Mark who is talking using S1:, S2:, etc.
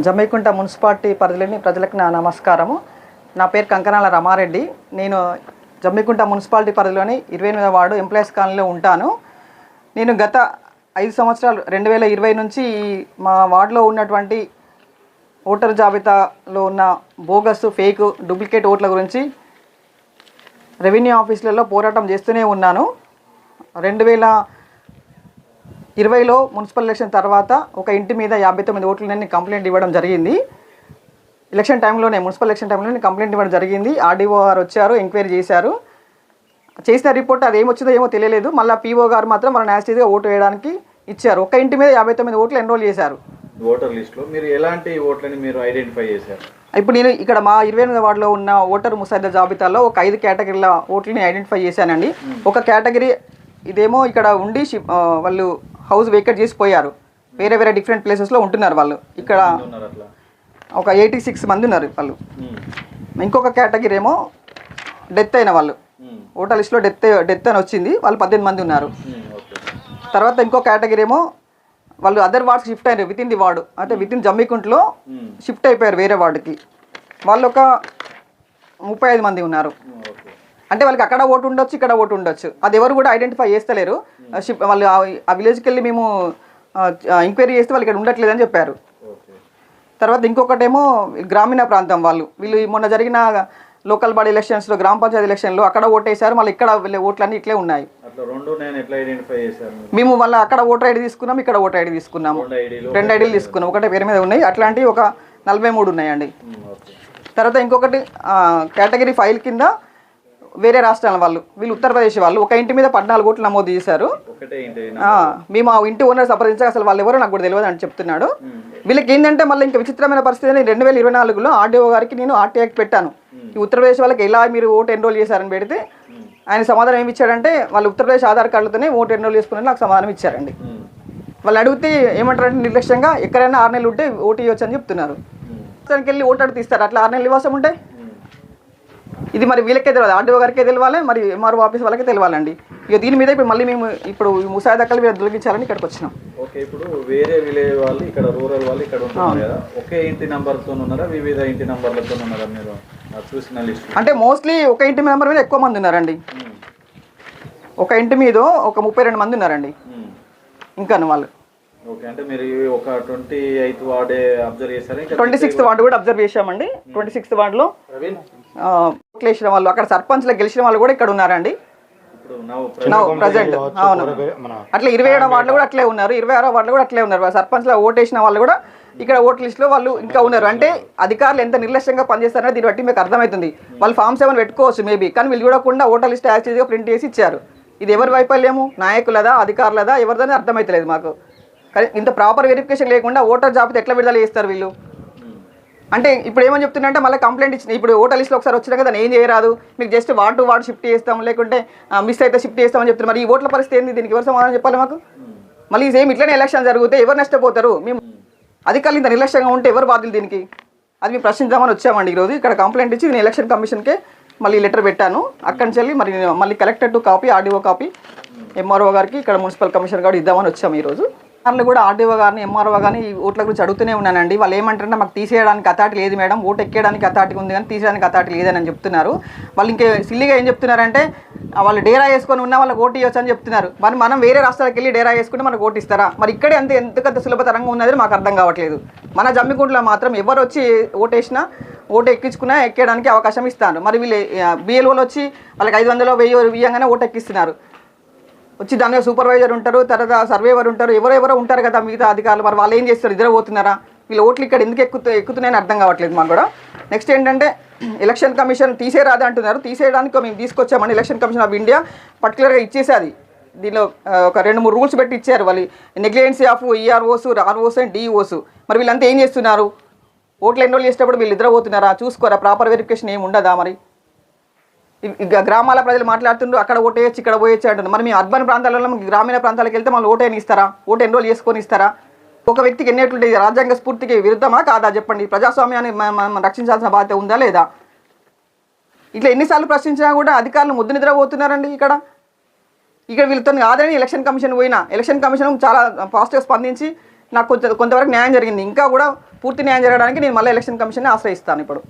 S1: Jammikunta municipality పరిధిలోని ప్రజలకు నా నమస్కారము. నా పేరు కంకనాల రమారెడ్డి. నేను జమ్మికుంట మున్సిపాలిటీ పరిధిలోని 28వ వార్డు ఎంప్లాయీస్ కాలనీలో ఉంటాను. నేను గత 5 సంవత్సరాలు 2020 నుంచి మా వార్డులో ఉన్నటువంటి ఓటర్ జాబితాలో ఉన్న బోగస్, ఫేక్, డూప్లికేట్ ఓట్ల గురించి రెవెన్యూ ఆఫీసులలో పోరాటం చేస్తూనే ఉన్నాను. 2020లో మున్సిపల్ ఎలక్షన్ తర్వాత ఒక ఇంటి మీద 59 ఓట్లని కంప్లైంట్ ఇవ్వడం జరిగింది. మున్సిపల్ ఎలక్షన్ టైంలోనే కంప్లైంట్ ఇవ్వడం జరిగింది. ఆర్డీఓ గారు వచ్చారు, ఎంక్వైరీ చేశారు. చేసిన రిపోర్ట్ అది ఏమొచ్చిందో ఏమో తెలియలేదు. మళ్ళీ పీఓ గారు మాత్రం మన యాజిటీస్గా ఓటు వేయడానికి ఇచ్చారు. ఒక ఇంటి మీద 59 ఓట్లు ఎన్రోల్ చేశారు.
S2: ఓటర్ లిస్ట్లో మీరు ఎలాంటి ఓట్లని మీరు ఐడెంటిఫై చేశారు?
S1: ఇప్పుడు నేను ఇక్కడ మా 28వ వార్డులో ఉన్న ఓటర్ ముసాయిదా జాబితాలో ఒక 5 కేటగిరీల ఓట్లని ఐడెంటిఫై చేశానండి. ఒక కేటగిరీ ఇదేమో ఇక్కడ ఉండి వాళ్ళు హౌస్ వేకెట్ చేసి పోయారు. వేరే వేరే డిఫరెంట్ ప్లేసెస్లో ఉంటున్నారు వాళ్ళు. ఇక్కడ ఒక 86 మంది ఉన్నారు వాళ్ళు. ఇంకొక కేటగిరీ ఏమో డెత్ అయిన వాళ్ళు, ఓటర్ లిస్ట్లో డెత్ అని వచ్చింది, వాళ్ళు 18 మంది ఉన్నారు. తర్వాత ఇంకో కేటగిరీ ఏమో వాళ్ళు అదర్ వార్డ్స్ షిఫ్ట్ అయ్యారు విత్ ఇన్ ది వార్డు, అంటే విత్ ఇన్ జమ్మికుంటలో షిఫ్ట్ అయిపోయారు వేరే వార్డుకి. వాళ్ళు ఒక 35 మంది ఉన్నారు. అంటే వాళ్ళకి అక్కడ ఓటు ఉండొచ్చు, ఇక్కడ ఓటు ఉండొచ్చు. అది ఎవరు కూడా ఐడెంటిఫై చేస్తలేరు. వాళ్ళు ఆ విలేజ్కి వెళ్ళి మేము ఎంక్వైరీ చేస్తే వాళ్ళు ఇక్కడ ఉండట్లేదని చెప్పారు. తర్వాత ఇంకొకటేమో గ్రామీణ ప్రాంతం వాళ్ళు, వీళ్ళు మొన్న జరిగిన లోకల్ బాడీ ఎలక్షన్స్లో, గ్రామ పంచాయతీ ఎలక్షన్లో అక్కడ ఓటేశారు, మళ్ళీ ఇక్కడ ఓట్లన్నీ ఇట్లే ఉన్నాయి. మేము వాళ్ళ అక్కడ ఓటర్ ఐడి తీసుకున్నాం, ఇక్కడ ఓటర్ ఐడి తీసుకున్నాము, 2 ఐడీలు తీసుకున్నాం. ఒకటే పేరు మీద ఉన్నాయి. అట్లాంటివి ఒక 43 ఉన్నాయండి. తర్వాత ఇంకొకటి కేటగిరీ 5 కింద వేరే రాష్ట్రాల వాళ్ళు, వీళ్ళు ఉత్తరప్రదేశ్ వాళ్ళు. ఒక ఇంటి మీద 14 ఓట్లు నమోదు చేశారు. మేము ఆ ఇంటి ఓనర్ సంప్రదించాక అసలు వాళ్ళు ఎవరో నాకు కూడా తెలియదు అని చెప్తున్నాడు. వీళ్ళకి ఏంటంటే మళ్ళీ ఇంకా విచిత్రమైన పరిస్థితి, 2024లో ఆర్డీఓ గారికి నేను ఆర్టీ యాక్ట్ పెట్టాను. ఈ ఉత్తరప్రదేశ్ వాళ్ళకి ఎలా మీరు ఓటు ఎన్రోల్ చేశారని పెడితే ఆయన సమాధానం ఏమి ఇచ్చాడంటే వాళ్ళు ఉత్తరప్రదేశ్ ఆధార్ కార్డులతోనే ఓటు ఎన్రోల్ చేసుకుని నాకు సమాధానం ఇచ్చారండి. వాళ్ళు అడిగితే ఏమంటారంటే నిర్లక్ష్యంగా ఎక్కడైనా 6 నెలలు ఉంటే ఓటు ఇవ్వచ్చు అని చెప్తున్నారు. దానికి వెళ్ళి ఓటు అడిగి తీస్తారు. అట్లా 6 నెలలు నివాసం ఉంటే ఇది మరి వీళ్ళకే తెలియదు, ఆర్డీఓ గారికే తెలియాలి, మరి ఎంఆర్ఓ ఆఫీస్ వాళ్ళకే తెలియాలండి. ఇక దీని మీద ఇప్పుడు మళ్ళీ మేము ఇప్పుడు ముసాయిదాకలు మీద తొలగించాలని ఇక్కడికి వచ్చినాం.
S2: ఓకే, ఇప్పుడు వేరే విలేజ్ వాళ్ళు ఇక్కడ, రూరల్ వాళ్ళు ఇక్కడ ఉంటున్నారు కదా, ఒకే ఇంటి నెంబర్తో ఉన్నారా, వివిధ ఇంటి నెంబర్లతో ఉన్నారా మీరు చూసిన లిస్ట్?
S1: అంటే మోస్ట్లీ ఒక ఇంటి నెంబర్ మీద ఎక్కువ మంది ఉన్నారండి. ఒక ఇంటి మీద ఒక 32 మంది ఉన్నారండి ఇంకా వాళ్ళు.
S2: ఓకే, అంటే మీరు ఒక 28th వార్డే అబ్జర్వ్ చేశారు,
S1: 26th వార్డు కూడా అబ్జర్వ్ చేశామండి. 26th వార్డులో ఓట్లేసిన వాళ్ళు, అక్కడ సర్పంచ్లో గెలిచిన వాళ్ళు కూడా ఇక్కడ ఉన్నారండి ప్రజెంట్. అవును, అట్లా 27వ వార్డులో కూడా అట్లే ఉన్నారు, 26వ వార్డులో కూడా అట్లే ఉన్నారు. సర్పంచ్లో ఓటేసిన వాళ్ళు కూడా ఇక్కడ ఓట్ లిస్ట్లో వాళ్ళు ఇంకా ఉన్నారు. అంటే అధికారులు ఎంత నిర్లక్ష్యంగా పనిచేస్తారని దీన్ని బట్టి మీకు అర్థమవుతుంది. వాళ్ళు Form 7 పెట్టుకోవచ్చు మేబీ, కానీ వీళ్ళు చూడకుండా ఓటర్ లిస్ట్ యాక్చువల్గా ప్రింట్ చేసి ఇచ్చారు. ఇది ఎవరి వైఫల్యము, నాయకులదా, అధికారులదా, ఎవరిదని అర్థమవుతలేదు మాకు. కానీ ఇంత ప్రాపర్ వెరిఫికేషన్ లేకుండా ఓటర్ జాబితా ఎట్లా విడుదల చేస్తారు వీళ్ళు? అంటే ఇప్పుడు ఏమని చెప్తున్నారంటే మళ్ళీ కంప్లైంట్ ఇచ్చిన, ఇప్పుడు ఓటర్ లిస్ట్లో ఒకసారి వచ్చినా కదా ఏం చేయరాదు, మీకు just ward to ward shift చేస్తాం, లేకుంటే మిస్ అయితే షిఫ్ట్ చేస్తామని చెప్తున్నారు. మరి ఈ ఓట్ల పరిస్థితి ఏంది? దీనికి ఎవరు సమాధానం చెప్పాలి మాకు? మళ్ళీ సేమ్ ఇట్లనే ఎలక్షన్ జరిగితే ఎవరు నష్టపోతారు? మేము అధికారులు ఇంత నిర్లక్ష్యంగా ఉంటే ఎవరు బాధ్యులు దీనికి? అది మేము ప్రశ్నించామని వచ్చామండి ఈరోజు. ఇక్కడ కంప్లైంట్ ఇచ్చి నేను ఎలక్షన్ కమిషన్కే మళ్ళీ లెటర్ పెట్టాను. అక్కడి నుంచి వెళ్ళి మళ్ళీ collector to copy, RDO copy, MRO గారికి, ఇక్కడ మున్సిపల్ కమిషనర్ గారు ఇద్దామని వచ్చాము ఈరోజు. వాళ్ళు కూడా ఆర్డీఓ గారిని, ఎంఆర్ఓ గారిని ఈ ఓట్ల గురించి అడుగుతూనే ఉన్నానండి. వాళ్ళు ఏమంటారంటే మాకు తీసేయడానికి అథారిటీ లేదు మేడం, ఓటు ఎక్కేయడానికి అథారిటీ ఉంది కానీ తీసేయడానికి అథారిటీ లేదని చెప్తున్నారు. వాళ్ళు ఇంకే సిల్లీగా ఏం చెప్తున్నారంటే వాళ్ళు డేరా వేసుకొని ఉన్న వాళ్ళకి ఓటు ఇవ్వచ్చు అని చెప్తున్నారు. మరి మనం వేరే రాష్ట్రాలకు వెళ్ళి డేరా వేసుకుంటే మనకు ఓటు ఇస్తారా? మరి ఇక్కడే ఎందుకంత సులభతరంగా ఉన్నది మాకు అర్థం కావట్లేదు. మన జమ్మికుంటలో మాత్రం ఎవరు వచ్చి ఓటేసినా ఓటు ఎక్కించుకున్నా ఎక్కేయడానికి అవకాశం ఇస్తాను. మరి వీళ్ళు బిఎల్ఓలు వచ్చి వాళ్ళకి 500 1000 ఇవ్వగానే ఓటు ఎక్కిస్తున్నారు. వచ్చి దానిలో సూపర్వైజర్ ఉంటారు, తర్వాత సర్వేవర్ ఉంటారు, ఎవరెవరో ఉంటారు కదా మిగతా అధికారులు. మరి వాళ్ళు ఏం చేస్తారు? ఇద్దరు పోతున్నారా? వీళ్ళు ఓట్లు ఇక్కడ ఎందుకు ఎక్కుతున్నాయని అర్థం కావట్లేదు మాకు కూడా. నెక్స్ట్ ఏంటంటే ఎలక్షన్ కమిషన్ తీసేరాదు అంటున్నారు. తీసేయడానికి మేము తీసుకొచ్చామండి. ఎలక్షన్ కమిషన్ ఆఫ్ ఇండియా పర్టికులర్గా ఇచ్చేసేది. దీనిలో ఒక 2-3 రూల్స్ పెట్టి ఇచ్చారు. వాళ్ళు negligence of EROs, ROs and DEOs. మరి వీళ్ళంతా ఏం చేస్తున్నారు? ఓట్లు ఎన్రోల్ చేసేటప్పుడు వీళ్ళు ఇద్దరు పోతున్నారా? చూసుకోరా? ప్రాపర్ వెరిఫికేషన్ ఏమి ఉండదా? మరి గ్రామాల ప్రజలు మాట్లాడుతుండ్రు, అక్కడ ఓటేయచ్చు, ఇక్కడ పోయచ్చు అంటున్నారు. మరి మీ అర్బన్ ప్రాంతాలలో గ్రామీణ ప్రాంతాలకు వెళ్తే మళ్ళీ ఓటేని ఇస్తారా? ఓటు ఎన్రోల్ చేసుకొని ఇస్తారా? ఒక వ్యక్తికి ఎన్నేట్లుంటే రాజ్యాంగ స్ఫూర్తికి విరుద్ధమా కాదా చెప్పండి? ప్రజాస్వామ్యాన్ని రక్షించాల్సిన బాధ్యత ఉందా లేదా? ఇట్లా ఎన్నిసార్లు ప్రశ్నించినా కూడా అధికారులు ముద్దు నిద్రపోతున్నారండి. ఇక్కడ వీళ్ళతో కాదని ఎలక్షన్ కమిషన్ పోయినా, ఎలక్షన్ కమిషన్ చాలా పాజిటివ్గా స్పందించి నాకు కొంతవరకు న్యాయం జరిగింది. ఇంకా కూడా పూర్తి న్యాయం జరగడానికి నేను మళ్ళీ ఎలక్షన్ కమిషన్ ఆశ్రయిస్తాను ఇప్పుడు.